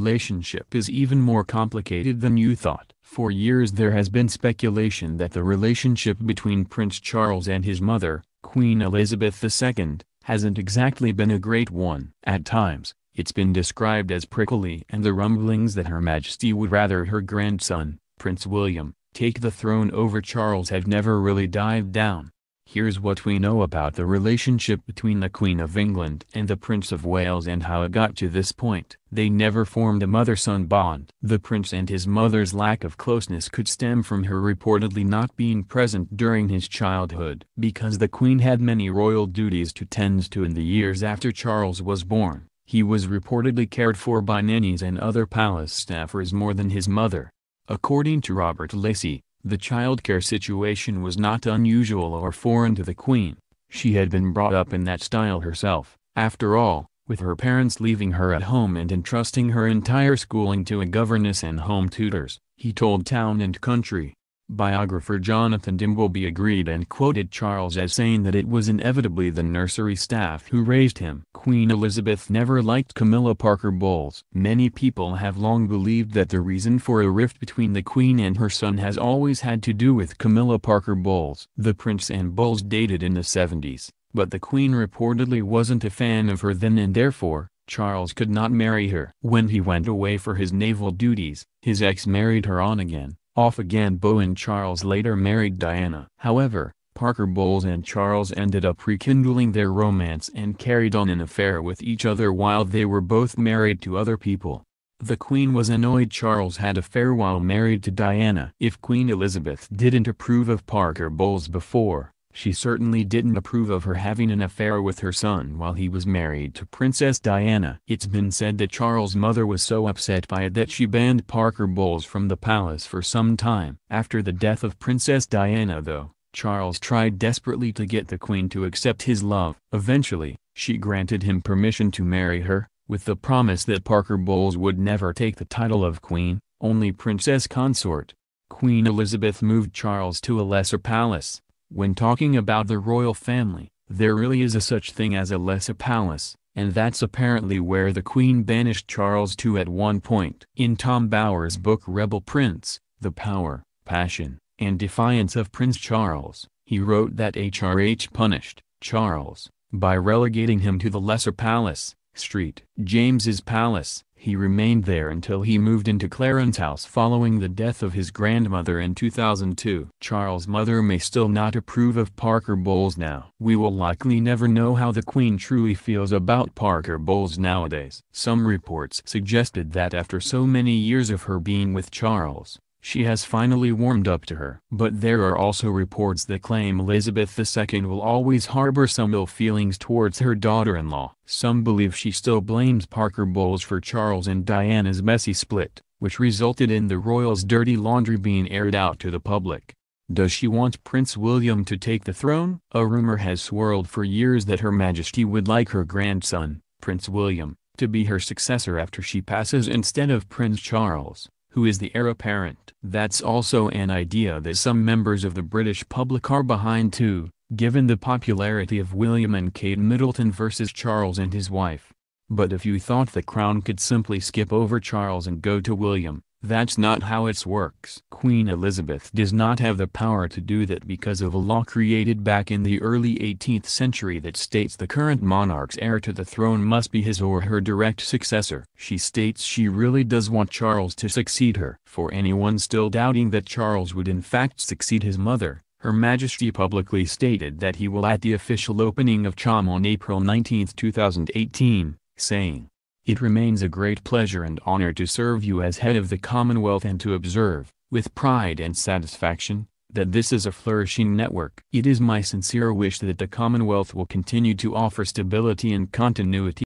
relationship is even more complicated than you thought. For years there has been speculation that the relationship between Prince Charles and his mother, Queen Elizabeth II, hasn't exactly been a great one. At times, it's been described as prickly, and the rumblings that Her Majesty would rather her grandson, Prince William, take the throne over Charles have never really died down. Here's what we know about the relationship between the Queen of England and the Prince of Wales and how it got to this point. They never formed a mother-son bond. The prince and his mother's lack of closeness could stem from her reportedly not being present during his childhood. Because the Queen had many royal duties to tend to in the years after Charles was born, he was reportedly cared for by nannies and other palace staffers more than his mother. According to Robert Lacey, the childcare situation was not unusual or foreign to the Queen. She had been brought up in that style herself, after all, with her parents leaving her at home and entrusting her entire schooling to a governess and home tutors, he told Town and Country. Biographer Jonathan Dimbleby agreed and quoted Charles as saying that it was inevitably the nursery staff who raised him. Queen Elizabeth never liked Camilla Parker Bowles. Many people have long believed that the reason for a rift between the Queen and her son has always had to do with Camilla Parker Bowles. The Prince and Bowles dated in the 70s, but the Queen reportedly wasn't a fan of her then, and therefore, Charles could not marry her. When he went away for his naval duties, his ex married her on again, off again. Beau and Charles later married Diana. However, Parker Bowles and Charles ended up rekindling their romance and carried on an affair with each other while they were both married to other people. The Queen was annoyed Charles had an affair while married to Diana. If Queen Elizabeth didn't approve of Parker Bowles before, she certainly didn't approve of her having an affair with her son while he was married to Princess Diana. It's been said that Charles' mother was so upset by it that she banned Parker Bowles from the palace for some time. After the death of Princess Diana though, Charles tried desperately to get the Queen to accept his love. Eventually, she granted him permission to marry her, with the promise that Parker Bowles would never take the title of Queen, only Princess Consort. Queen Elizabeth moved Charles to a lesser palace. When talking about the royal family, there really is a such thing as a lesser palace, and that's apparently where the Queen banished Charles to at one point. In Tom Bower's book Rebel Prince, The Power, Passion, and Defiance of Prince Charles, he wrote that HRH punished Charles by relegating him to the lesser palace, St. James's Palace. He remained there until he moved into Clarence House following the death of his grandmother in 2002. Charles' mother may still not approve of Parker Bowles now. We will likely never know how the Queen truly feels about Parker Bowles nowadays. Some reports suggested that after so many years of her being with Charles, she has finally warmed up to her. But there are also reports that claim Elizabeth II will always harbor some ill feelings towards her daughter-in-law. Some believe she still blames Parker Bowles for Charles and Diana's messy split, which resulted in the royals' dirty laundry being aired out to the public. Does she want Prince William to take the throne? A rumor has swirled for years that Her Majesty would like her grandson, Prince William, to be her successor after she passes instead of Prince Charles, who is the heir apparent. That's also an idea that some members of the British public are behind too, given the popularity of William and Kate Middleton versus Charles and his wife. But if you thought the crown could simply skip over Charles and go to William, that's not how it works. Queen Elizabeth does not have the power to do that because of a law created back in the early 18th century that states the current monarch's heir to the throne must be his or her direct successor. She states she really does want Charles to succeed her. For anyone still doubting that Charles would in fact succeed his mother, Her Majesty publicly stated that he will at the official opening of CHOM on April 19, 2018, saying, "It remains a great pleasure and honor to serve you as head of the Commonwealth and to observe, with pride and satisfaction, that this is a flourishing network. It is my sincere wish that the Commonwealth will continue to offer stability and continuity